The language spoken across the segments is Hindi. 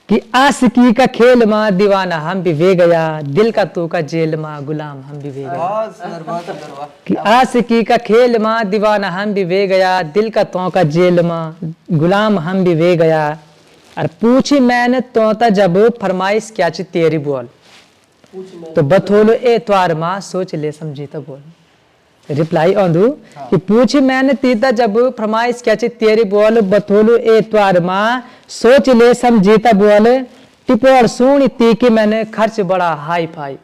कि आशिकी का खेल माँ दीवाना हम भी वे गया, दिल का तू का जेल माँ गुलाम हम भी वे गया। बहुत सुंदर वाह। कि आशिकी का खेल माँ दीवाना हम भी वे गया, दिल का तो का जेल माँ गुलाम हम भी वे गया। और पूछी मैंने तोता जब फरमाइश क्या ची तेरी बोल, तो बथोलो एतवार माँ सोच ले समझी तो बोल। रिप्लाई औंधू कि पूछी मैंने तीता जब फरमाइश क्या ची तेरी बोल, बथोलो एतवार माँ सोच ले समझीता बोल। टिपोर सुनी ती कि मैंने खर्च बड़ा हाई फाई,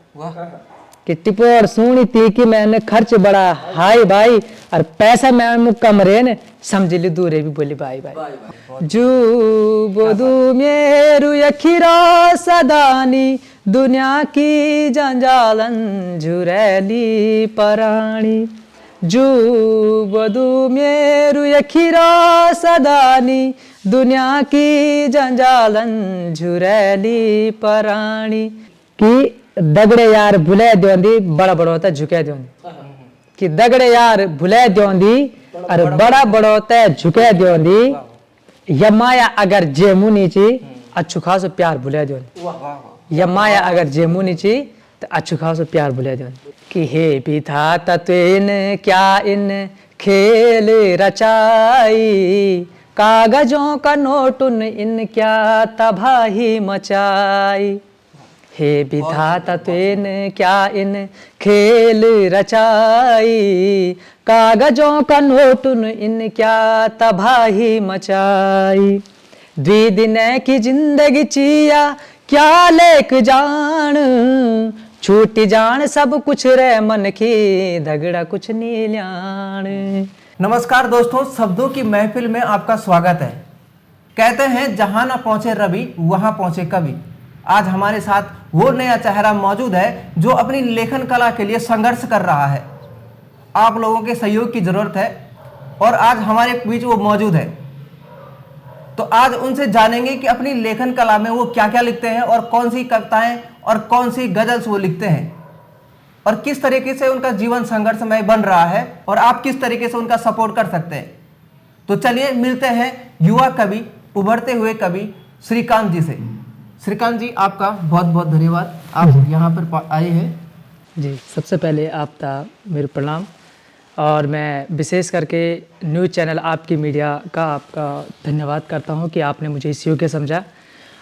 कि टिपोर सुनी ती कि मैंने खर्च बड़ा हाई भाई, और पैसा मैं कम रेन समझ ली दूरे भी बोली बाई बाई। जू बोदू मेरु यखिरा सदानी, दुनिया की जंजालन झुरैली पराणी। जू बोदू मेरु यखिरा सदानी, दुनिया की जंजालन झुरैली पराणी। कि दगड़े यार भुले द्योंदी बड़ा बड़ा होता झुके द्योंदी, कि दगड़े यार भुले द्योंदी और बड़ा बड़ा होता झुके द्योंदी। या माया अगर जेमू नीची अच्छु खासो प्यार भुले द्योंदी, या माया अगर जेमू नीची तो अच्छु खासो प्यार भुले द्योंदी। कि हे विधाता इन क्या इन खेल रचाई, कागजों का नोटुन इन क्या तबाही मचाई। हे विधाता ने क्या इन खेल रचाई, कागजों का नोटुन इन क्या तबाही मचाई। द्विदिन की जिंदगी चिया क्या लेक जान, छूटी जान सब कुछ रे मन की दगड़ा कुछ नहीं ल्याण। नमस्कार दोस्तों, शब्दों की महफिल में आपका स्वागत है। कहते हैं जहां ना पहुंचे रवि वहां पहुंचे कवि। आज हमारे साथ वो नया चेहरा मौजूद है जो अपनी लेखन कला के लिए संघर्ष कर रहा है। आप लोगों के सहयोग की जरूरत है और आज हमारे बीच वो मौजूद है। तो आज उनसे जानेंगे कि अपनी लेखन कला में वो क्या क्या लिखते हैं और कौन सी कविताएं और कौन सी गजल्स वो लिखते हैं और किस तरीके से उनका जीवन संघर्षमय बन रहा है और आप किस तरीके से उनका सपोर्ट कर सकते हैं। तो चलिए मिलते हैं युवा कवि, उभरते हुए कवि श्रीकांत जी से। श्रीकांत जी, आपका बहुत बहुत धन्यवाद, आप यहाँ पर आए हैं। जी, सबसे पहले आपका मेरे प्रणाम, और मैं विशेष करके न्यूज़ चैनल आपकी मीडिया का आपका धन्यवाद करता हूँ कि आपने मुझे इस योग्य समझा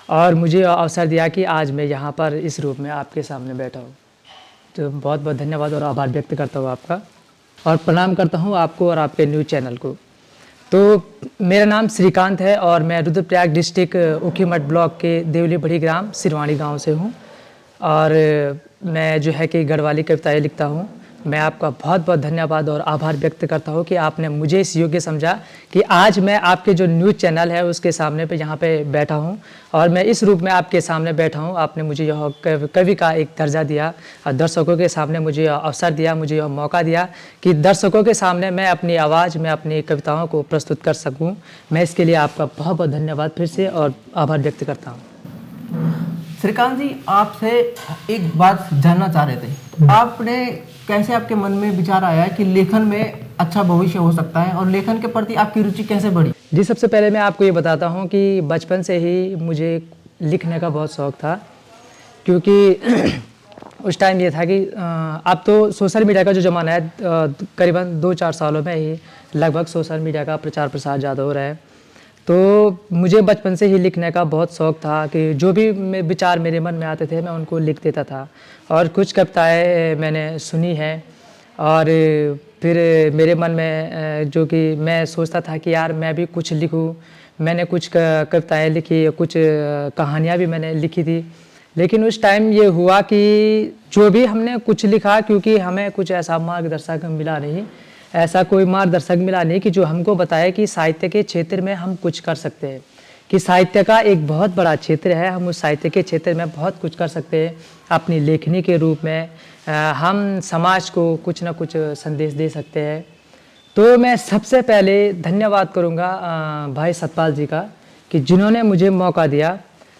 और मुझे अवसर दिया कि आज मैं यहाँ पर इस रूप में आपके सामने बैठा हूँ। तो बहुत बहुत धन्यवाद और आभार व्यक्त करता हूँ आपका, और प्रणाम करता हूँ आपको और आपके न्यूज़ चैनल को। तो मेरा नाम श्रीकांत है और मैं रुद्रप्रयाग डिस्ट्रिक्ट ऊखीमठ ब्लॉक के देवली बड़ी ग्राम सिरवाणी गांव से हूं, और मैं जो है कि गढ़वाली कविताएं लिखता हूं। मैं आपका बहुत बहुत धन्यवाद और आभार व्यक्त करता हूं कि आपने मुझे इस योग्य समझा कि आज मैं आपके जो न्यूज़ चैनल है उसके सामने पे यहाँ पे बैठा हूं और मैं इस रूप में आपके सामने बैठा हूं। आपने मुझे यह कवि का एक दर्जा दिया और दर्शकों के सामने मुझे यह अवसर दिया, मुझे यह मौका दिया कि दर्शकों के सामने मैं अपनी आवाज़ में अपनी कविताओं को प्रस्तुत कर सकूँ। मैं इसके लिए आपका बहुत बहुत धन्यवाद फिर से और आभार व्यक्त करता हूँ। श्रीकांत जी, आपसे एक बात जानना चाह रहे थे। आपने कैसे आपके मन में विचार आया कि लेखन में अच्छा भविष्य हो सकता है और लेखन के प्रति आपकी रुचि कैसे बढ़ी? जी, सबसे पहले मैं आपको ये बताता हूँ कि बचपन से ही मुझे लिखने का बहुत शौक़ था, क्योंकि उस टाइम ये था कि अब तो सोशल मीडिया का जो ज़माना है, करीबन 2-4 सालों में ही लगभग सोशल मीडिया का प्रचार प्रसार ज़्यादा हो रहा है। तो मुझे बचपन से ही लिखने का बहुत शौक़ था कि जो भी विचार मेरे मन में आते थे मैं उनको लिख देता था, और कुछ कविताएं मैंने सुनी हैं और फिर मेरे मन में जो कि मैं सोचता था कि यार मैं भी कुछ लिखूं। मैंने कुछ कविताएं लिखी, कुछ कहानियां भी मैंने लिखी थी, लेकिन उस टाइम ये हुआ कि जो भी हमने कुछ लिखा, क्योंकि हमें कुछ ऐसा मार्गदर्शक मिला नहीं, ऐसा कोई मार्गदर्शक मिला नहीं कि जो हमको बताए कि साहित्य के क्षेत्र में हम कुछ कर सकते हैं, कि साहित्य का एक बहुत बड़ा क्षेत्र है, हम उस साहित्य के क्षेत्र में बहुत कुछ कर सकते हैं। अपनी लेखनी के रूप में हम समाज को कुछ ना कुछ संदेश दे सकते हैं। तो मैं सबसे पहले धन्यवाद करूँगा भाई सतपाल जी का कि जिन्होंने मुझे मौका दिया,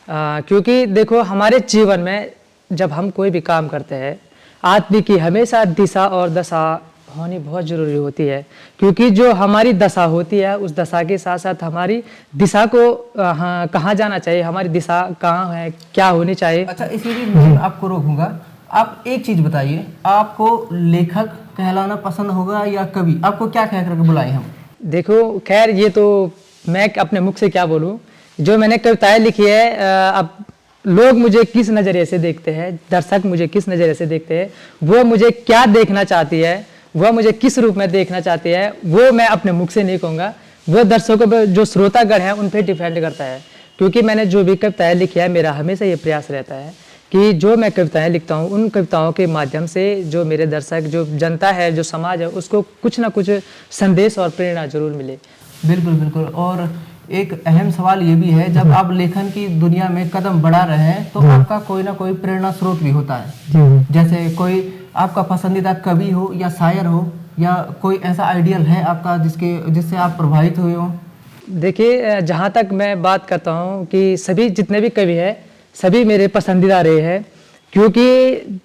क्योंकि देखो हमारे जीवन में जब हम कोई भी काम करते हैं, आदमी की हमेशा दिशा और दशा होनी बहुत ज़रूरी होती है, क्योंकि जो हमारी दशा होती है उस दशा के साथ साथ हमारी दिशा को हाँ, कहाँ जाना चाहिए, हमारी दिशा कहाँ है, क्या होनी चाहिए। अच्छा, इसीलिए मैं आपको रोकूंगा। आप एक चीज बताइए, आपको लेखक कहलाना पसंद होगा या कवि? आपको क्या कह करके बुलाए हम? देखो खैर ये तो मैं अपने मुख से क्या बोलूँ, जो मैंने कविताएं लिखी है अब लोग मुझे किस नज़रिए से देखते हैं, दर्शक मुझे किस नज़रिए से देखते हैं, वो मुझे क्या देखना चाहती है, वह मुझे किस रूप में देखना चाहती है, वो मैं अपने मुख से नहीं कहूँगा। वो दर्शकों पर जो श्रोतागण हैं उन पर डिपेंड करता है, क्योंकि मैंने जो भी कविताएं लिखी है मेरा हमेशा ये प्रयास रहता है कि जो मैं कविताएं लिखता हूँ उन कविताओं के माध्यम से जो मेरे दर्शक, जो जनता है, जो समाज है, उसको कुछ ना कुछ संदेश और प्रेरणा जरूर मिले। बिल्कुल बिल्कुल। और एक अहम सवाल ये भी है, जब आप लेखन की दुनिया में कदम बढ़ा रहे हैं तो आपका कोई ना कोई प्रेरणा स्रोत भी होता है। जैसे कोई आपका पसंदीदा कवि हो या शायर हो, या कोई ऐसा आइडियल है आपका जिससे आप प्रभावित हुए हो? देखिए जहाँ तक मैं बात करता हूँ कि सभी जितने भी कवि हैं सभी मेरे पसंदीदा रहे हैं, क्योंकि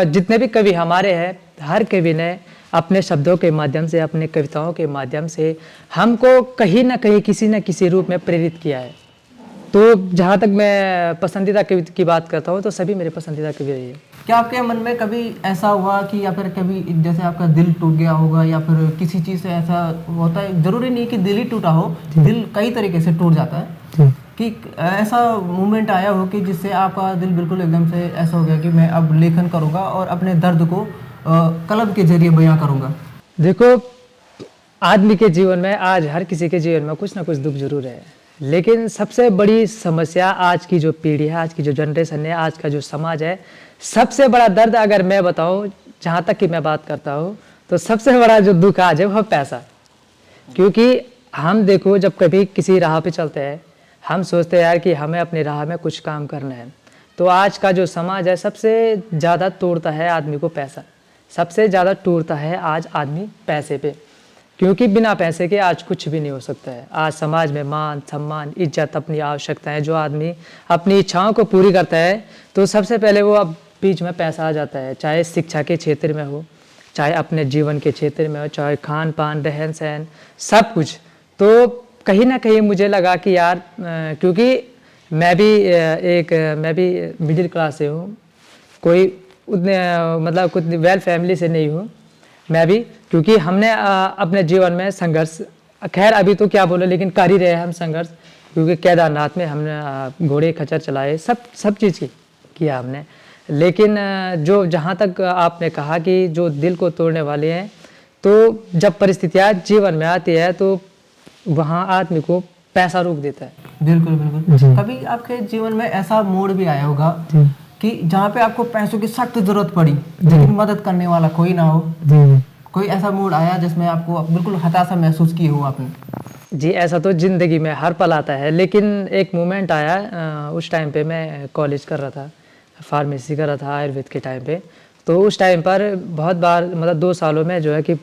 जितने भी कवि हमारे हैं हर कवि ने अपने शब्दों के माध्यम से, अपने कविताओं के माध्यम से हमको कहीं ना कहीं किसी न किसी रूप में प्रेरित किया है। तो जहाँ तक मैं पसंदीदा कवि की बात करता हूँ तो सभी मेरे पसंदीदा कवि रहे हैं। क्या आपके मन में कभी ऐसा हुआ कि, या फिर कभी जैसे आपका दिल टूट गया होगा, या फिर किसी चीज़ से ऐसा होता है, जरूरी नहीं कि दिल ही टूटा हो, दिल कई तरीके से टूट जाता है, कि ऐसा मोमेंट आया हो कि जिससे आपका दिल बिल्कुल एकदम से ऐसा हो गया कि मैं अब लेखन करूँगा और अपने दर्द को कलम के जरिए बयां करूँगा? देखो आदमी के जीवन में, आज हर किसी के जीवन में कुछ ना कुछ दुख जरूर है, लेकिन सबसे बड़ी समस्या आज की जो पीढ़ी है, आज की जो जनरेशन है, आज का जो समाज है, सबसे बड़ा दर्द अगर मैं बताऊं, जहाँ तक कि मैं बात करता हूँ, तो सबसे बड़ा जो दुख आज है वह पैसा। क्योंकि हम देखो जब कभी किसी राह पे चलते हैं हम सोचते हैं यार कि हमें अपनी राह में कुछ काम करना है, तो आज का जो समाज है सबसे ज़्यादा तोड़ता है आदमी को पैसा, सबसे ज़्यादा टूटता है आज आदमी पैसे पे, क्योंकि बिना पैसे के आज कुछ भी नहीं हो सकता है। आज समाज में मान सम्मान इज्जत अपनी आवश्यकताएं, जो आदमी अपनी इच्छाओं को पूरी करता है तो सबसे पहले वो अब बीच में पैसा आ जाता है, चाहे शिक्षा के क्षेत्र में हो, चाहे अपने जीवन के क्षेत्र में हो, चाहे खान पान रहन सहन सब कुछ। तो कहीं ना कहीं मुझे लगा कि यार क्योंकि मैं भी मिडिल क्लास से हूँ, कोई उतने मतलब कुछ वेल फैमिली से नहीं हूँ मैं भी, क्योंकि हमने अपने जीवन में संघर्ष, खैर अभी तो क्या बोले लेकिन कर ही रहे हैं हम संघर्ष, क्योंकि केदारनाथ में हमने घोड़े खच्चर चलाए, सब चीज़ किया हमने। लेकिन जो जहाँ तक आपने कहा कि जो दिल को तोड़ने वाले हैं, तो जब परिस्थितियाँ जीवन में आती है तो वहाँ आदमी को पैसा रोक देता है। बिल्कुल बिल्कुल। कभी आपके जीवन में ऐसा मोड़ भी आया होगा कि जहाँ पे आपको पैसों की सख्त जरूरत पड़ी लेकिन मदद करने वाला कोई ना हो? कोई ऐसा मोड़ आया जिसमें आपको बिल्कुल हताशा महसूस की हो आपने? जी ऐसा तो ज़िंदगी में हर पल आता है, लेकिन एक मोमेंट आया, उस टाइम पे मैं कॉलेज कर रहा था, फार्मेसी कर रहा था आयुर्वेद के टाइम पे। तो उस टाइम पर बहुत बार मतलब 2 सालों में जो है कि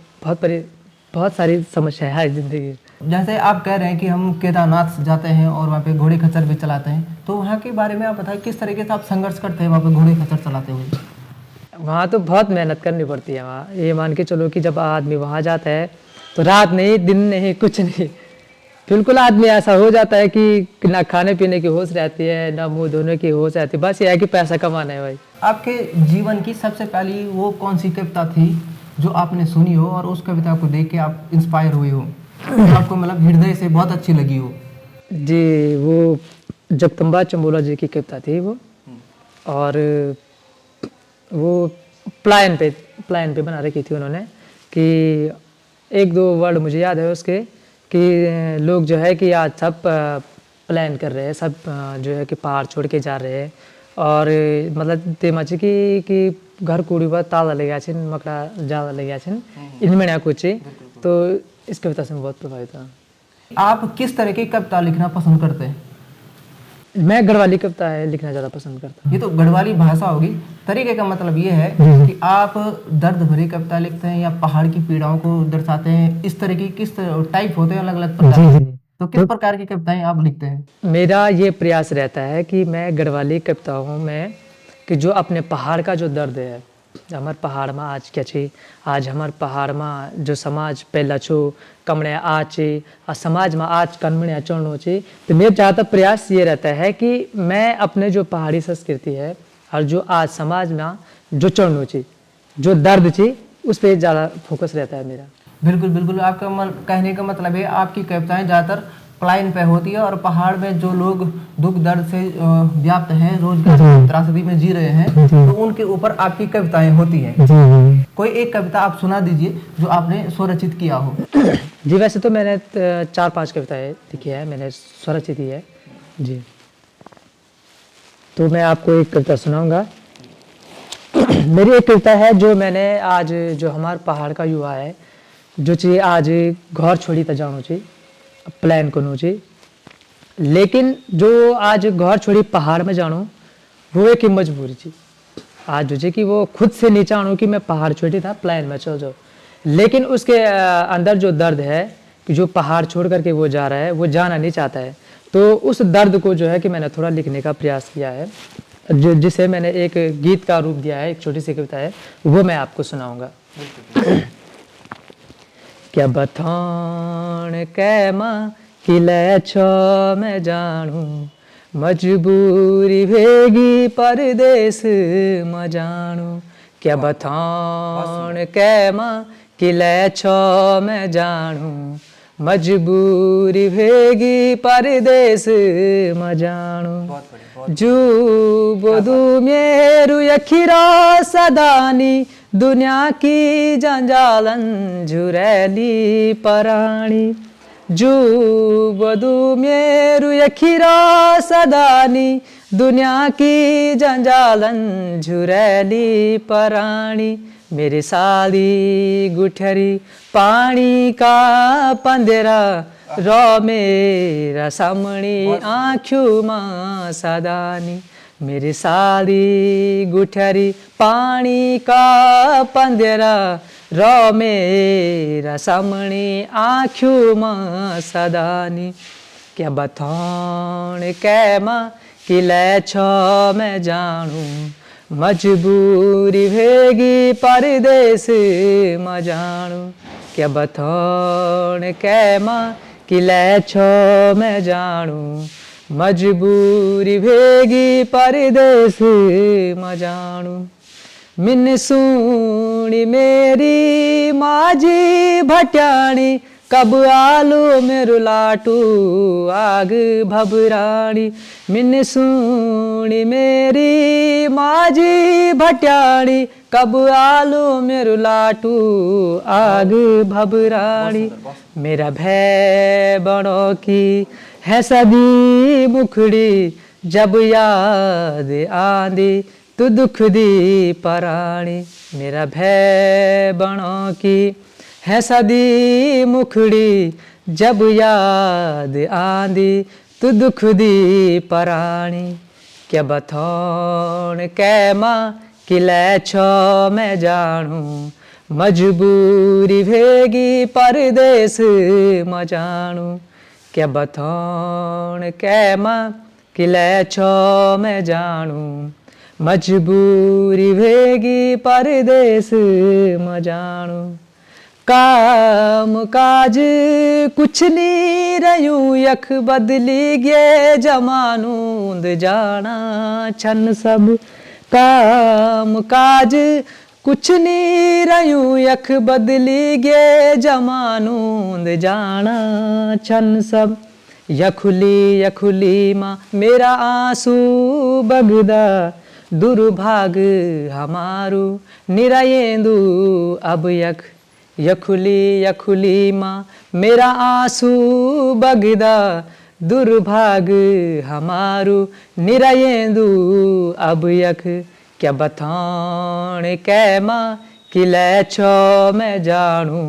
बहुत सारी समस्याएं है ज़िंदगी। जैसे आप कह रहे हैं कि हम केदारनाथ जाते हैं और वहाँ पे घोड़े खच्चर भी चलाते हैं, तो वहाँ के बारे में आप बताएं किस तरीके से आप संघर्ष करते हैं वहाँ पे घोड़े खच्चर चलाते हुए? वहाँ तो बहुत मेहनत करनी पड़ती है। वहाँ ये मान के चलो कि जब आदमी वहाँ जाता है तो रात नहीं दिन नहीं कुछ नहीं, बिल्कुल आदमी ऐसा हो जाता है कि ना खाने पीने की होश रहती है, ना मुंह धोने की होश रहती है, बस ये है कि पैसा कमाना है भाई। आपके जीवन की सबसे पहली वो कौन सी कविता थी जो आपने सुनी हो और उस कविता को देख के आप इंस्पायर हुए हो, आपको मतलब हृदय से बहुत अच्छी लगी हो? जी वो जगदम्बा चंबोला जी की कविता थी वो, और वो प्लान पे बना रखी थी उन्होंने, कि 1-2 वर्ड मुझे याद है उसके, कि लोग जो है कि आज सब प्लान कर रहे हैं, सब जो है कि पहाड़ छोड़ के जा रहे हैं, और मतलब तेमाची कि घर कूड़ी पर ताला ले गया छिन, मकड़ा ज़्यादा ले गया छिन, इनमें ना कुछ। तो इस कविता से मैं बहुत प्रभावित हुआ। आप किस तरह की कविता लिखना पसंद करते हैं? मैं गढ़वाली कविता लिखना ज़्यादा पसंद करता हूँ। ये तो गढ़वाली भाषा होगी, तरीके का मतलब ये है कि आप दर्द भरी कविता लिखते हैं या पहाड़ की पीड़ाओं को दर्शाते हैं, इस तरह की किस टाइप होते हैं अलग अलग प्रकार? तो किस प्रकार की कविताएं आप लिखते हैं? मेरा ये प्रयास रहता है कि मैं गढ़वाली कविताओं में कि जो अपने पहाड़ का जो दर्द है हमार पहाड़ में आज क्या छे, आज हमार पहाड़ में जो समाज पहला छो कमड़े आचे और समाज में आज कमड़े चढ़नो छे। तो मेरा ज़्यादा प्रयास ये रहता है कि मैं अपने जो पहाड़ी संस्कृति है और जो आज समाज में जो चढ़नो छे, जो दर्द छे, उस पर ज़्यादा फोकस रहता है मेरा। बिल्कुल बिल्कुल, आपका कहने का मतलब है आपकी कविताएं ज़्यादातर प्लाइन पे होती है और पहाड़ में जो लोग दुख दर्द से व्याप्त हैं, रोजगार की त्रासदी में जी रहे हैं, तो उनके ऊपर आपकी कविताएं होती हैं। कोई एक कविता आप सुना दीजिए जो आपने स्वरचित किया हो। जी वैसे तो मैंने 4-5 कविताएं लिखी है, मैंने स्वरचित ही है जी। तो मैं आपको एक कविता सुनाऊंगा। मेरी एक कविता है जो मैंने आज जो हमारे पहाड़ का युवा है जो चाहिए आज घर छोड़ी त जानो चाहिए प्लान करनो चाहिए, लेकिन जो आज घर छोड़ी पहाड़ में जानो वो एक मजबूरी थी आज जो कि वो खुद से नहीं चाहूँ कि मैं पहाड़ छोड़ी था प्लान में चल जाओ, लेकिन उसके अंदर जो दर्द है कि जो पहाड़ छोड़ करके वो जा रहा है, वो जाना नहीं चाहता है। तो उस दर्द को जो है कि मैंने थोड़ा लिखने का प्रयास किया है, जिसे मैंने एक गीत का रूप दिया है, एक छोटी सी कविता है, वो मैं आपको सुनाऊंगा। क्या बथान कै माँ किले छो मैं जानू, मजबूरी भेगी परदेस म जानू। क्या बथान कै माँ किले छो मैं जानू, मजबूरी भेगी परदेस म जानू। जू बोदू मेरु यखिरो सदानी, दुनिया की जंजालन झुरैली पराणी। जू बदू मेरु यखिरो सदानी, दुनिया की जंजालन झुरैली पराणी। मेरे साली गुठरी पानी का पंदेरा, रो मेरा सामणी आँखों माँ सदानी। मेरी साली गुठरी पानी का पंदेरा, रो मेरा सामणी आँखों माँ सदानी। क्या बथान कै माँ किले छो मैं जानू, मजबूरी भेगी परदेस म जानू। क्या बथान कै माँ किले छो मैं जानू, मजबूरी भेगी परदेस म जानू। मिन सुनी मेरी माझी भट्याणी, कब आलू मेरु लाटू आग भबराणी। मिन सुनी मेरी माझी भट्याणी, कब आलू मेरु लाटू आग भबराणी। मेरा भय बड़ो की है सदी मुखड़ी, जब याद आंदी तू दुख दी पराणी। मेरा भय बड़ो की है सदी मुखड़ी, जब याद आंदी तू दुख दी पराणी। क्या बथान कै माँ किले छो मैं जानू, मजबूरी भेगी परदेस म जानू। क्या बथान कै माँ किले छो मैं जानू, मजबूरी भेगी परदेस म जानू। काम काज कुछ नहीं रयूं, यख बदली गे जमानूंद जाना छन सब। काम काज कुछ नहीं रयूं, यख बदली गे जमानूंद जाना छन सब। यखुली यखुली माँ मेरा आंसू बगदा, दुर्भाग हमारू निरायेंदू अब यख। यखुली यखुली माँ मेरा आंसू बगदा, दुर्भाग हमारू निरायेंदू अब यख। क्या बथान कै माँ किले छो मैं जानू,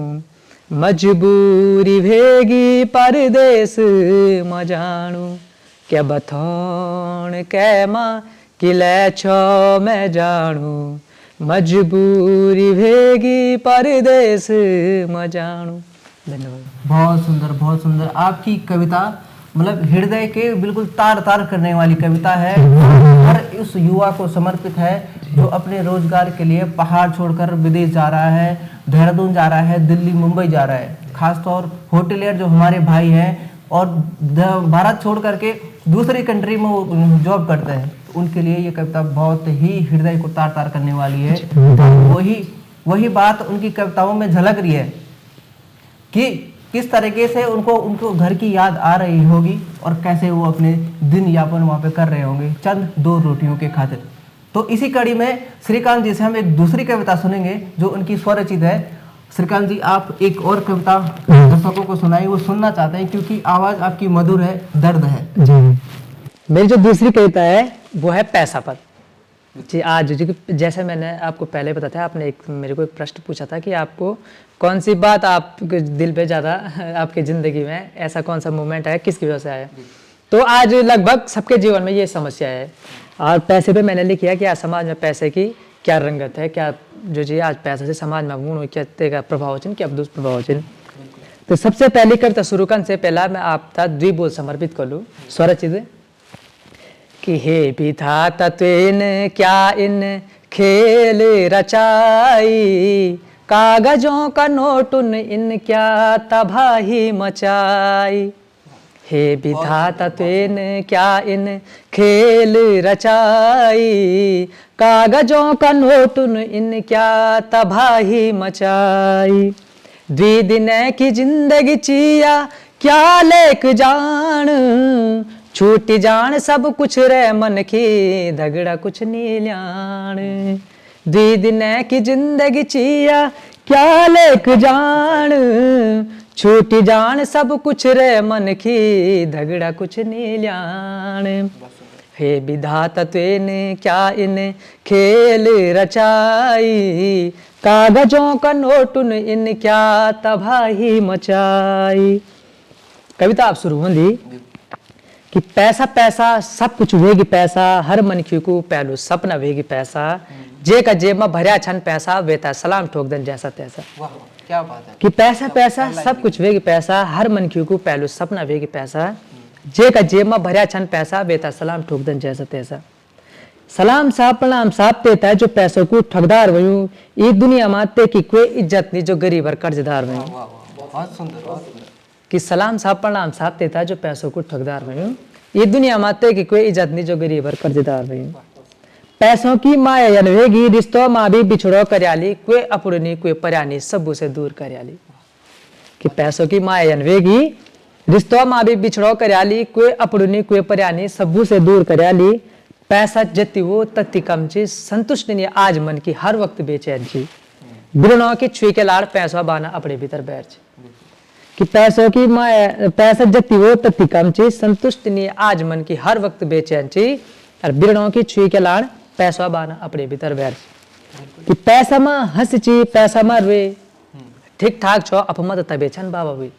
मजबूरी भेगी परदेस म जानू। क्या बथान कै माँ किले छो मैं जानू, मजबूरी भेगी परदेस म जानू। धन्यवाद। बहुत सुंदर बहुत सुंदर। आपकी कविता मतलब हृदय के बिल्कुल तार तार करने वाली कविता है। हर उस युवा को समर्पित है जो अपने रोजगार के लिए पहाड़ छोड़कर विदेश जा रहा है, देहरादून जा रहा है, दिल्ली मुंबई जा रहा है। खासतौर होटलियर जो हमारे भाई हैं और भारत छोड़ करके दूसरी कंट्री में वो जॉब करते हैं, तो उनके लिए ये कविता बहुत ही हृदय को तार तार करने वाली है। वही बात उनकी कविताओं में झलक रही है कि किस तरीके से उनको घर की याद आ रही होगी और कैसे वो अपने दिन यापन वहाँ पे कर रहे होंगे चंद दो रोटियों के खातिर। तो इसी कड़ी में श्रीकांत जी से हम एक दूसरी कविता सुनेंगे जो उनकी स्वरचित है। श्रीकांत जी, आप एक और कविता दर्शकों को सुनाइए, वो सुनना चाहते हैं क्योंकि आवाज आपकी मधुर है, दर्द है। जी, मेरी जो दूसरी कविता है वो है पैसा पद। जी, आज जैसे मैंने आपको पहले बताया था, आपने मेरे को एक प्रश्न पूछा था कि आपको कौन सी बात आपके दिल पे ज़्यादा, आपकी ज़िंदगी में ऐसा कौन सा मोमेंट है, किसकी वजह से आया। तो आज लगभग सबके जीवन में ये समस्या है और पैसे पे मैंने लिखा है कि आज समाज में पैसे की क्या रंगत है, क्या जो जी आज पैसे से समाज में गुण क्या तेगा प्रभाव चिन्ह क्या दुष्प्रभाव चिन्ह। तो सबसे पहली कविता शुरू करने से पहला मैं आपका द्विबोध समर्पित कर लूँ स्वरचित कि हे विधाता तुइन क्या इन खेल रचाई, कागजों का नोटुन इन क्या तबाही मचाई। हे विधाता तुइन क्या इन खेल रचाई, कागजों का नोटुन इन क्या तबाही मचाई। द्विदिन की जिंदगी चिया क्या लेक जान, छूटी जान सब कुछ रे मन की धगड़ा कुछ नी ल्याण। द्विदिन की जिंदगी चिया क्या लेक जान, छूटी जान सब कुछ रे मन की धगड़ा कुछ नी ल्याण। हे विधाता तुने क्या इन खेल रचाई, कागजों का नोटुन इन क्या तबाही मचाई। कविता आप शुरू होंगी कि पैसा पैसा सब कुछ वेगी पैसा, हर मनखी को पहलू सपना वेगी पैसा, जे का जेब में भरिया छन पैसा वेता सलाम ठोक दन जैसा तैसा। वाह क्या बात है कि पैसा पैसा सब कुछ वेगी पैसा, हर मनखी को पहलू सपना वेगी पैसा, जे का जेब में भरिया छन पैसा वेता सलाम ठोक दन जैसा तैसा। सलाम साहब प्रणाम साहब तेता जो पैसों को ठगदार वयूं, ये दुनिया माते की कोई इज्जत नहीं जो गरीब और कर्जदार वयूं। बहुत सुंदर कि सलाम साहब प्रणाम साहब तेता जो पैसों को ठगदार वयूं, ये दुनिया माते की कोई इज्जत नहीं जो गरीब और कर्जदार वयूं। पैसों की माया यनवेगी रिश्तों माँ भी बिछड़ो करयाली, कोई अपड़नी कोई पर्यानी सबू से दूर करयाली। कि पैसों की माया यनवेगी रिश्तों माँ भी बिछड़ो करयाली, कोई अपड़नी कोई पर्यानी सबू से दूर करयाली। पैसा जति वो तत्ती कम चीज, संतुष्ट नहीं आज मन की हर वक्त बेचैन ची। बिरनों की छुई के लाड़ पैसा बाना अपने भीतर बैठ। कि पैसों की माया पैसा जति वो तत्ती कम चीज, संतुष्ट नहीं आज मन की हर वक्त बेचैन ची। और बिरनों की छुई के लाड़ पैसा बाना अपने भीतर बैठ। कि पैसा में हंस ची पैसा में रुए, ठीक ठाक छो अपमत तबे छन बाबा हुई।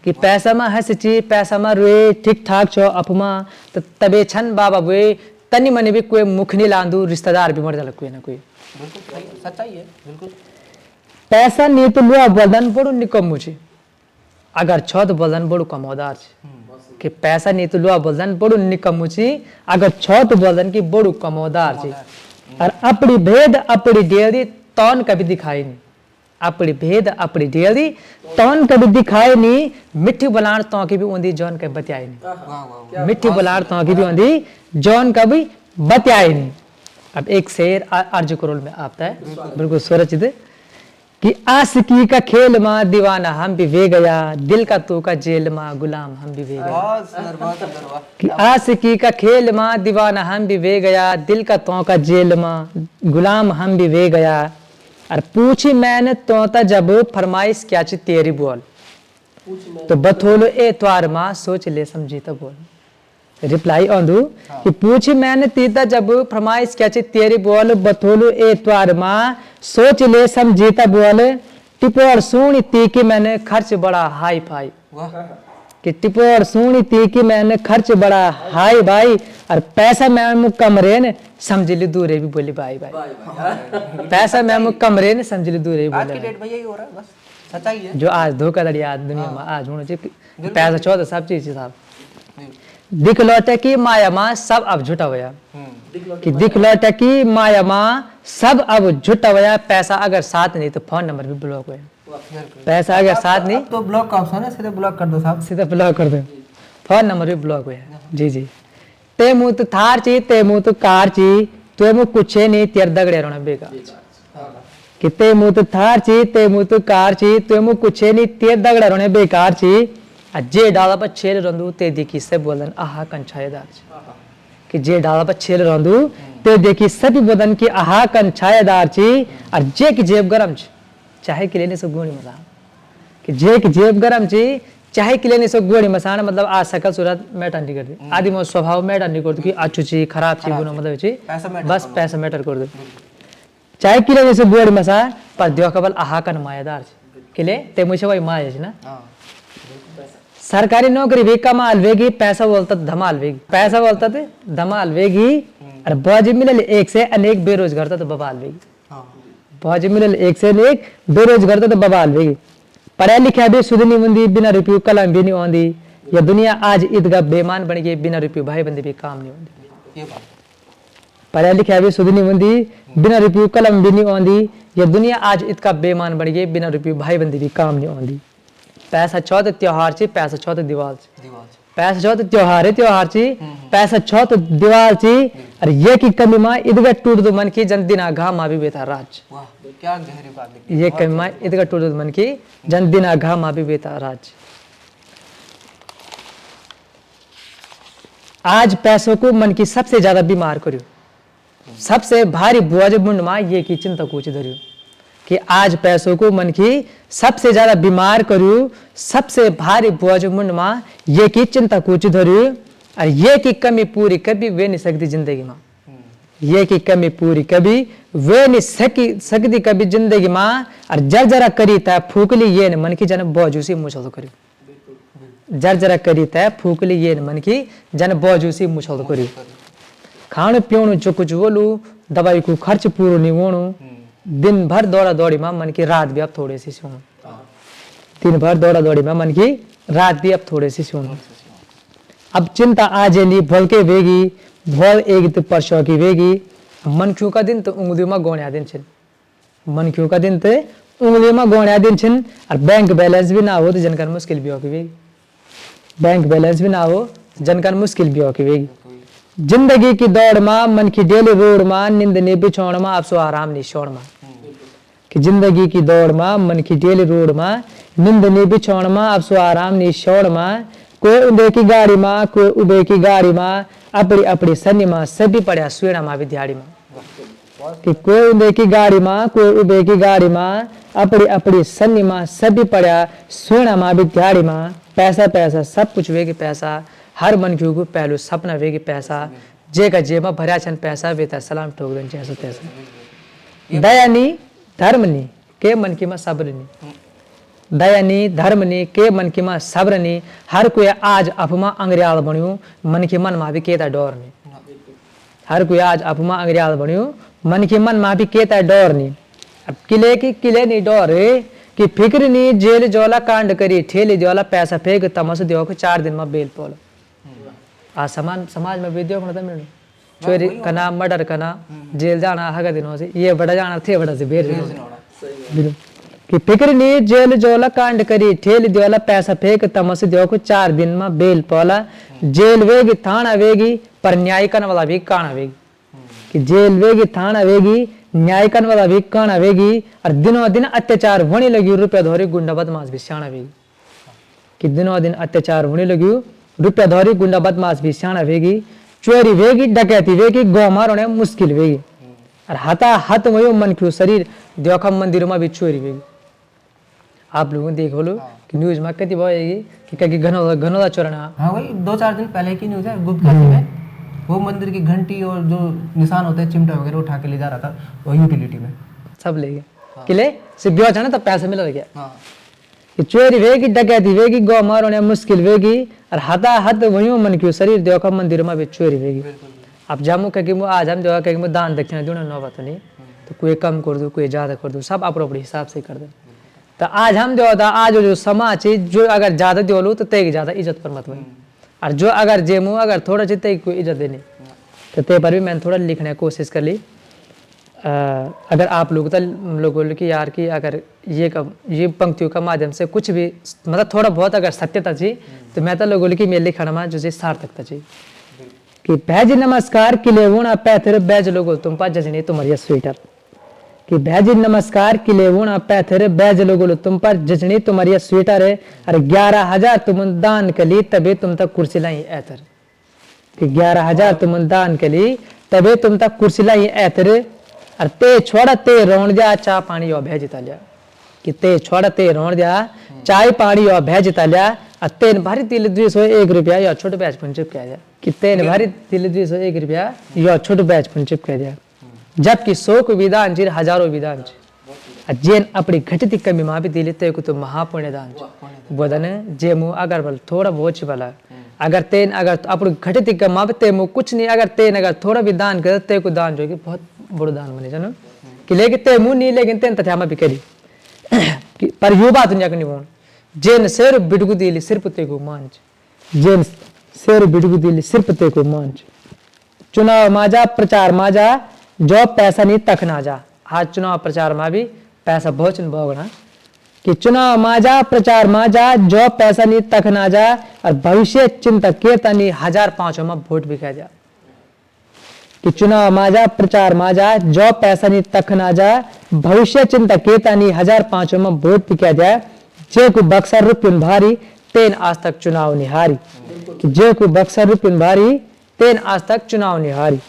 कि पैसा में हंस ची पैसा में रुए, ठीक ठाक छो अपमा तबे छन बाबा हुए। तनी मनी भी कोई मुख नहीं लांदू, रिश्तेदार भी मर जाला कोई ना कोई। सच्चाई है बिल्कुल। पैसा नहीं तो लुआ बदन बड़ो निकम्मू छी, अगर छो तो बदन बड़ो कमोदार छी। कि पैसा नहीं तो लुआ बदन बड़ो निकम्मू छी, अगर छो तो बदन की बड़ो कमोदार छी। और अपनी भेद अपनी डेयरी तौन कभी दिखाई नहीं, अपनी भेद अपनी डेयरी तौन कभी दिखाए नहीं। मिट्टी बलाड़ तो की भी ओंदी जौन कभी बतियाई नहीं, मिट्टी बलाड़ तो की भी ओंदी जौन कभी बतियाई नहीं। अब एक शेर अर्ज करोल में आता है बिल्कुल सुरक्षित कि आशिकी का खेल माँ दीवाना हम भी वे गया, दिल का तू का जेल माँ गुलाम हम भी वे गया। बहुत सुंदर बहुत सुंदर। कि आशिकी का खेल माँ दीवाना हम भी वे गया, दिल का तो का जेल माँ गुलाम हम भी वे गया। और पूछी मैंने तोता जब फरमाइश क्या ची तेरी बोल, तो बथोलो ए त्वार माँ सोच ले समझी तो बोल। रिप्लाई आंदू कि पूछी मैंने तीता जब फरमाइश क्या ची तेरी बोल, बथोलो ए त्वार माँ सोच ले समझी तो बोल। टिपोर सुनी ती कि मैंने खर्च बड़ा हाई फाई, कि टिपोर सुनी ती कि मैंने खर्च बड़ा हाई भाई। और पैसा मैं मुँह कमरे ने समझ ली दूरे भी बोली भाई भाई। पैसा मैं मुँह कमरे ने समझ ली दूरे भी आज की बोले। डेट भैया ही हो रहा है, बस सच्चाई है। जो आज धोखाधड़ी आज दुनिया में आज होना चाहिए, पैसा चौदह सब चीज साहब। दिख लौटे की माया माँ सब अब झूठा होया कि दिख लौटे की माया माँ सब अब झूठा होया। पैसा अगर साथ नहीं तो फोन नंबर भी ब्लॉक होया। पैसा अगर साथ नहीं तो ब्लॉक का ऑप्शन है, सीधे ब्लॉक कर दो साहब। सीधा ब्लॉक कर दो, फोन नंबर भी ब्लॉक होया। जी जी। ते मुँह तो थार ची, ते मुँह तो कार ची, ते मुँह कुछ नहीं तेर दगड़े रोना बेकार कि ते मुँह तो थार ची, ते मुँह तो कार ची, ते मुँह कुछ नहीं तेर दगड़े रोने बेकार ची। जे डाला पर छेल रंदू ते देखी से बोलन आहा कंछाएदार कि जे डाला पर छेल रंदू ते देखी सभी बोलन की आहा कंछाएदार ची। और जे की जेब गरम ची चाहे कि लेने से गोली मसा कि जे की जेब गरम ची चाहे कि लेने से गोली मसाना मतलब आज सकल सूरत मैटर नहीं करती। आदि मो स्वभाव मैटर नहीं करती कि अच्छी चीज खराब चीज गुना मतलब ची बस पैसा मैटर कर दो चाहे कि लेने से गोली मसा पर दियो कबल आहा कन मायादार ची किले ते मुझे वही माया ची ना। सरकारी नौकरी भी कमाल वेगी, पैसा बोलता धमाल वेगी, पैसा बोलता थे धमाल वेगी। और बाजी मिलल एक से अनेक बेरोजगार तो बवाल वेगी, बाजी मिलल एक से अनेक बेरोजगार तो बवाल वेगी। पढ़ा लिखा भी सुध नहीं मुंदी, बिना रुपये कलम भी नहीं आंदी। ये दुनिया आज ईदगाह बेमान बन गई, बिना रुपये भाई बंदे भी काम नहीं आंदी। पढ़ा लिखा भी सुध नहीं मुंदी, बिना रुपये कलम भी नहीं आंदी। ये दुनिया आज ईदगाह बेमान बन गई, बिना रुपये भाई बंदे भी काम नहीं आंदी। पैसा छो तो त्योहार ची, पैसा छो तो दीवार ची, पैसा छो तो त्योहार है त्योहार ची, पैसा छो तो दीवार ची। और ये की कमी माँ ईदगाह टूट दो मन की जन दिना घा माँ भी बेता राज। क्या गहरी बात लिखी। ये कमी माँ ईदगाह टूट दो मन की जन दिना घा माँ भी बेता राज। आज पैसों को मन की सबसे ज्यादा बीमार करियो, सबसे भारी बोझ मुंड माँ ये की चिंता कुछ धरियो कि आज पैसों को मन की सबसे ज्यादा बीमार करियो, सबसे भारी बोझ मुंड माँ ये की चिंता कुछ धरियो। और ये की कमी पूरी कभी वे नहीं सकती जिंदगी माँ, ये की कमी पूरी कभी वे नहीं सकती कभी जिंदगी माँ। और जर जरा करी तय फूकली ये न मन की जन बोझूसी मुछल करियो, जर जरा करी तय फूकली ये न मन की जन बोझूसी मुछल करियो। खाणु पीणु जो कुछ बोलू दवाई को खर्च पूरो नहीं होणु, दिन भर दौड़ा दौड़ी में मन की रात भी अब थोड़ी सी सोनू, दिन भर दौड़ा दौड़ी में मन की रात भी अब थोड़ी सी सोनू। अब चिंता आजे ली भोल के वेगी, भोल एक तो परसों की वेगी। मन क्यों का दिन तो उंगलियों में गोण्या दिन छिन, मन क्यों का दिन तो उंगलियों में गोण्या दिन छिन। और बैंक बैलेंस भी ना हो तो जनकर मुश्किल भी हो की वेगी, बैंक बैलेंस भी ना हो जनकर मुश्किल भी हो की वेगी। जिंदगी की दौड़ माँ मन की डेली रोड माँ नींद ने बिछौड़ माँ अब सो आराम नहीं छोड़ माँ कि जिंदगी की दौड़ माँ मन की डेली रोड माँ नींद ने बिछौड़ माँ अब सो आराम नहीं छोड़ माँ। कोई उबे की गाड़ी माँ, कोई उबे की गाड़ी माँ, अपनी अपनी सन्नी माँ सभी पड़ा सुना माँ भी दिहाड़ी माँ कि कोई उबे की गाड़ी माँ, कोई उबे की गाड़ी माँ, अपनी अपनी सन्नी माँ सभी पड़ा सुना माँ भी दिहाड़ी माँ। पैसा पैसा सब कुछ वेगी पैसा, हर मन की को पहलू सपना वेगी पैसा। जे का जेब में भरा छन पैसा वेता सलाम ठोक देन जैसा तैसा। दया नी धर्म नी के मन की में सब्र नी, दया नी धर्म नी के मन की में सब्र नी। हर कोई आज अपमा अंग्रियाल बनियो मन के मन मा भी केता डोर नी, हर कोई आज अपमा अंग्रियाल बनियो मन के मन मा भी केता डोर नी। अब किले की किले नी डोर कि फिक्र नी जेल जोला कांड करी ठेली जोला पैसा फेंक तमस दियो को 4 दिन में बेल पोलो। आज समाज में भी देखो ना मिलने चोरी करना मर्डर करना जेल जाना हगा दिनों से ये बड़ा जाना थे बड़ा से बेर कि फिक्र नी जेल जोला कांड करी ठेली दियोला पैसा फेंक तमस दियो को 4 दिन में बेल पोला। जेल वेगी थाना वेगी पर न्याय करने वाला भी काना वेगी कि जेल वेगी थाना वेगी न्याय करने वाला भी काना वेगी। और दिनों दिन अत्याचार होने लगी रुपया धोरी गुंडा बदमाश भी सियाणा वेगी कि दिनों दिन अत्याचार होने लगी रुपया धोरी गुंडा बदमाश भी सियाणा वेगी। चोरी वेगी डकैती वेगी गौ मारोने मुश्किल वेगी। और हता हत वही मन क्यों शरीर देखा मंदिरों में भी चोरी वेगी। आप लोगों देख लो कि न्यूज में कति भाई कि कहीं घनौदा चोरना। हाँ वही 2-4 दिन पहले की न्यूज है, गुप्तकाशी में वो मंदिर की घंटी और जो निशान होते हैं चिमटा वगैरह उठा के ले जा रहा था वो यूटिलिटी में सब ले गए किले से ब्याह जाना तो पैसा मिल गया कि चोरी वेगी डकैती वेगी गौ मारोने मुश्किल वेगी। और हता हत वही मन क्यों शरीर देखा मंदिर में भी चोरी वेगी। अब जामू कहीं आज हम जो कहीं दान दक्षिणा दूना नौ बात नहीं तो कोई कम कर दो कोई ज्यादा कर दो सब अपने हिसाब से कर दे। तो आज हम जो होता आज जो समाज है जो अगर ज्यादा दो लो तो तेग ज्यादा इज्जत पर मत बनी और जो अगर जेमू अगर थोड़ा जितने को इज्जत देनी तो ते पर भी मैंने थोड़ा लिखने की कोशिश कर ली। अगर आप लोग लोगों की यार की अगर ये पंक्तियों का माध्यम से कुछ भी मतलब थोड़ा बहुत अगर सत्यता जी तो मैं तो लोगों की मेरे लिखना में जो जी सार्थकता जी कि भैजी नमस्कार किले वोना पैथर बैज लोगो तुम पा जजनी तुम्हारी स्वेटर कि भैजी नमस्कार किले वोना पैथर बैज लोगो तुम पर जजनी तुम्हारी स्वेटर है। अरे 11,000 तुम दान कली तबे तुम तक कुर्सी लाई ऐथर कि 11,000 तुम दान कली तबे तुम तक कुर्सी लाई ऐथर। और ते छोड़ा ते रोण जा चा पानी और भेज लिया कि ते छोड़ा ते रोण जा चाय पानी और भेज लिया। और तेन भारी 201 रुपया या छोटे बैच पंचिप कह दिया कि तेन भारी 201 रुपया या छोटे बैच पंचिप कह दिया। जबकि 100 को विधान जी हजारों विधान जेन अपनी घटित कमी माँ भी दिली ते को तो महापुण्य दान बोधन जेमू अगर बल थोड़ा बहुत वाला अगर तेन अगर अपनी घटित कमा भी तेमू कुछ नहीं अगर तेन अगर थोड़ा भी दान कर ते को दान जो कि बहुत बड़ो दान बने जानो कि लेकिन तेमू नहीं लेकिन तेन तथ्यामा भी करी पर यो बात दुनिया को नहीं बोल जेन शेर बिडगु दिली सिर्फ ते को मांच जेन शेर बिडगु दिली सिर्फ ते को मांच चुनाव माजा प्रचार माजा जो पैसा नहीं तक ना जा। आज चुनाव प्रचार में भी पैसा बहुत भोगना कि चुनाव माजा प्रचार माजा जो पैसा नहीं तक ना जा। और भविष्य चिंतक के तनी 1,500 में वोट भी कह जा कि चुनाव माजा प्रचार माजा जो पैसा नहीं तक ना जा। भविष्य चिंतक के तनी 1,500 में वोट भी कह जा। जे को बक्सर रुपन भारी तेन आज तक चुनाव निहारी कि जे को बक्सर रुपन भारी तेन आज तक चुनाव निहारी।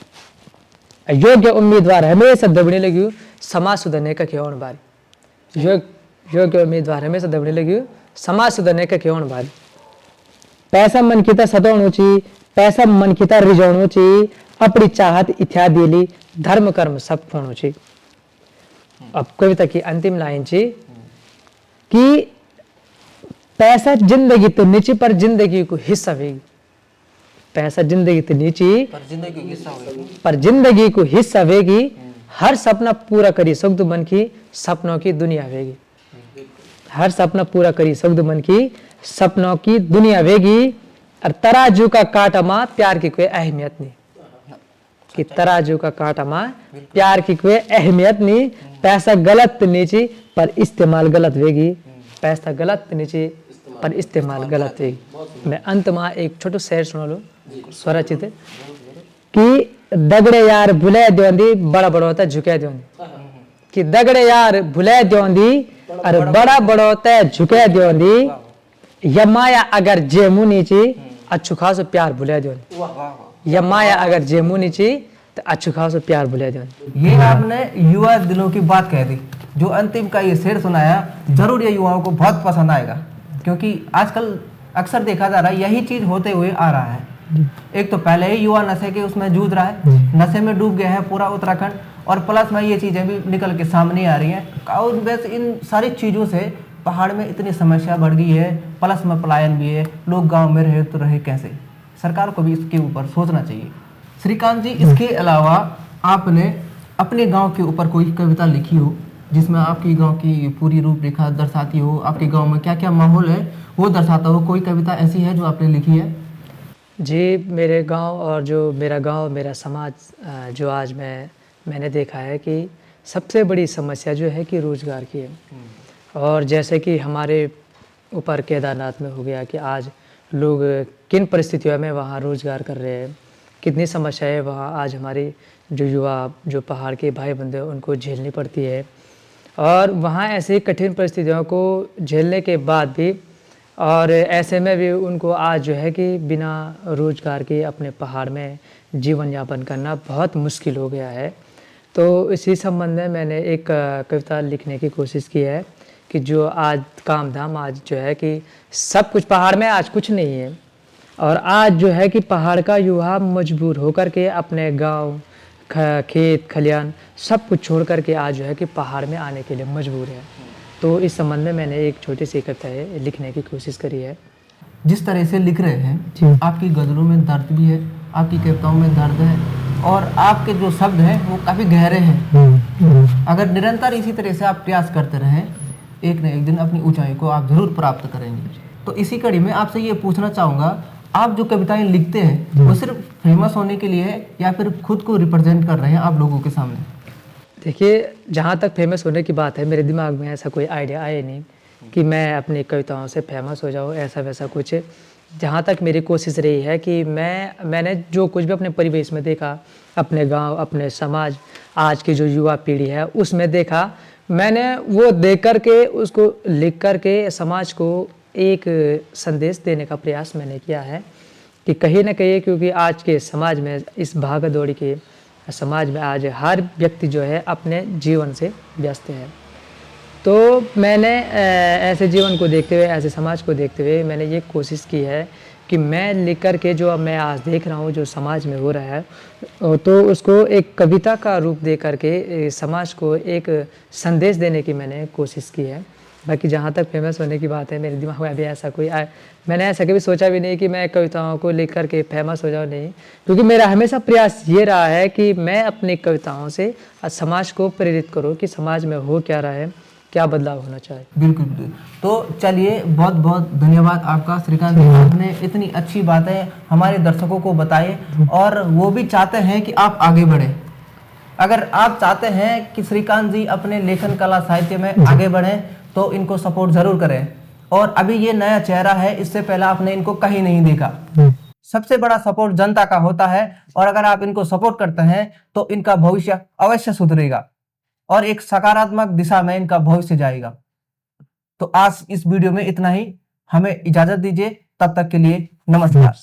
योग्य उम्मीदवार हमेशा दबने लगी समाज सुधरने का क्यों बारी योग्य उम्मीदवार हमेशा दबने लगी समाज सुधरने का क्यों बारी। पैसा मन की था सतोणु ची पैसा मन की था रिजोणु ची अपनी चाहत इत्या दिली धर्म कर्म सब फोणु ची। अब कविता की अंतिम लाइन ची कि पैसा जिंदगी तो नीचे पर जिंदगी को हिस्सा होगी। पैसा जिंदगी तो नीची पर जिंदगी को हिस्सा होगी। हर सपना पूरा करी सख्त मन की सपनों की दुनिया होगी। हर सपना पूरा करी सख्त मन की सपनों की दुनिया होगी। और तराजू का कांटा मां प्यार की कोई अहमियत नहीं कि तराजू का कांटा मां प्यार की कोई अहमियत नहीं। पैसा गलत नीची पर इस्तेमाल गलत होगी। पैसा गलत नीची पर इस्तेमाल गलत होगी। मैं अंत में एक छोटो शेर सुना लू स्वरचित कि दगड़े यार भुले द्योंदी बड़ा बड़ा होता झुके द्योंदी कि दगड़े यार भुले द्योंदी और बड़ा बड़ा होता झुके द्योंदी। या माया अगर जेमू नीची अच्छु खासो प्यार भुले द्योंदी। या माया अगर जेमू नीची तो अच्छु खासो प्यार भुले द्योंदी। ये आपने युवा दिलों की बात कह दी। जो अंतिम का ये शेर सुनाया जरूर ये युवाओं को बहुत पसंद आएगा क्योंकि आजकल अक्सर देखा जा रहा है यही चीज होते हुए आ रहा है। एक तो पहले ही युवा नशे के उसमें जूझ रहा है, नशे में डूब गया है पूरा उत्तराखंड और प्लस में ये चीजें भी निकल के सामने आ रही हैं। और वैसे इन सारी चीजों से पहाड़ में इतनी समस्या बढ़ गई है, प्लस में पलायन भी है। लोग गांव में रहे तो रहे कैसे? सरकार को भी इसके ऊपर सोचना चाहिए। श्रीकांत जी, इसके अलावा आपने अपने गाँव के ऊपर कोई कविता लिखी हो जिसमें आपकी गांव की पूरी रूपरेखा दर्शाती हो, आपके गांव में क्या क्या माहौल है वो दर्शाता हो, कोई कविता ऐसी है जो आपने लिखी है? जी, मेरे गांव और जो मेरा गांव मेरा समाज जो आज मैंने देखा है कि सबसे बड़ी समस्या जो है कि रोज़गार की है। और जैसे कि हमारे ऊपर केदारनाथ में हो गया कि आज लोग किन परिस्थितियों में वहाँ रोज़गार कर रहे हैं, कितनी समस्याएं वहाँ आज हमारे जो युवा जो पहाड़ के भाई बंधु हैं उनको झेलनी पड़ती है। और वहाँ ऐसी कठिन परिस्थितियों को झेलने के बाद भी और ऐसे में भी उनको आज जो है कि बिना रोज़गार के अपने पहाड़ में जीवन यापन करना बहुत मुश्किल हो गया है। तो इसी संबंध में मैंने एक कविता लिखने की कोशिश की है कि जो आज काम धाम आज जो है कि सब कुछ पहाड़ में आज कुछ नहीं है और आज जो है कि पहाड़ का युवा मजबूर होकर के अपने गांव खेत खलियान सब कुछ छोड़ करके आज जो है कि पहाड़ में आने के लिए मजबूर है। तो इस संबंध में मैंने एक छोटी सी कविता लिखने की कोशिश करी है। जिस तरह से लिख रहे हैं आपकी गज़लों में दर्द भी है, आपकी कविताओं में दर्द है और आपके जो शब्द हैं वो काफ़ी गहरे हैं। अगर निरंतर इसी तरह से आप प्रयास करते रहें एक न एक दिन अपनी ऊंचाई को आप जरूर प्राप्त करेंगे। तो इसी कड़ी में आपसे ये पूछना चाहूँगा, आप जो कविताएं लिखते हैं वो सिर्फ फेमस होने के लिए है या फिर खुद को रिप्रेजेंट कर रहे हैं आप लोगों के सामने? देखिए, जहाँ तक फेमस होने की बात है, मेरे दिमाग में ऐसा कोई आइडिया आया नहीं कि मैं अपनी कविताओं से फेमस हो जाऊँ, ऐसा वैसा कुछ। जहाँ तक मेरी कोशिश रही है कि मैंने जो कुछ भी अपने परिवेश में देखा, अपने गांव, अपने समाज, आज की जो युवा पीढ़ी है उसमें देखा, मैंने वो देख कर के उसको लिख कर के समाज को एक संदेश देने का प्रयास मैंने किया है कि कहीं न कहीं, क्योंकि आज के समाज में, इस भाग-दौड़ के समाज में आज हर व्यक्ति जो है अपने जीवन से व्यस्त है। तो मैंने ऐसे जीवन को देखते हुए, ऐसे समाज को देखते हुए मैंने ये कोशिश की है कि मैं लिख कर के जो अब मैं आज देख रहा हूँ, जो समाज में हो रहा है, तो उसको एक कविता का रूप दे कर के समाज को एक संदेश देने की मैंने कोशिश की है। बाकी जहाँ तक फेमस होने की बात है, मेरे दिमाग में अभी ऐसा कोई मैंने ऐसा कभी सोचा भी नहीं कि मैं कविताओं को लिख कर के फेमस हो जाऊँ, नहीं। क्योंकि मेरा हमेशा प्रयास ये रहा है कि मैं अपनी कविताओं से समाज को प्रेरित करूँ कि समाज में हो क्या रहा है, क्या बदलाव होना चाहिए। बिल्कुल बिल्कुल। तो चलिए, बहुत बहुत धन्यवाद आपका श्रीकांत जी, आपने इतनी अच्छी बातें हमारे दर्शकों को बताई और वो भी चाहते हैं कि आप आगे बढ़े। अगर आप चाहते हैं कि श्रीकांत जी अपने लेखन कला साहित्य में आगे बढ़ें तो इनको सपोर्ट जरूर करें। और अभी ये नया चेहरा है, इससे पहले आपने इनको कहीं नहीं देखा। सबसे बड़ा सपोर्ट जनता का होता है और अगर आप इनको सपोर्ट करते हैं तो इनका भविष्य अवश्य सुधरेगा और एक सकारात्मक दिशा में इनका भविष्य जाएगा। तो आज इस वीडियो में इतना ही, हमें इजाजत दीजिए, तब तक के लिए नमस्कार।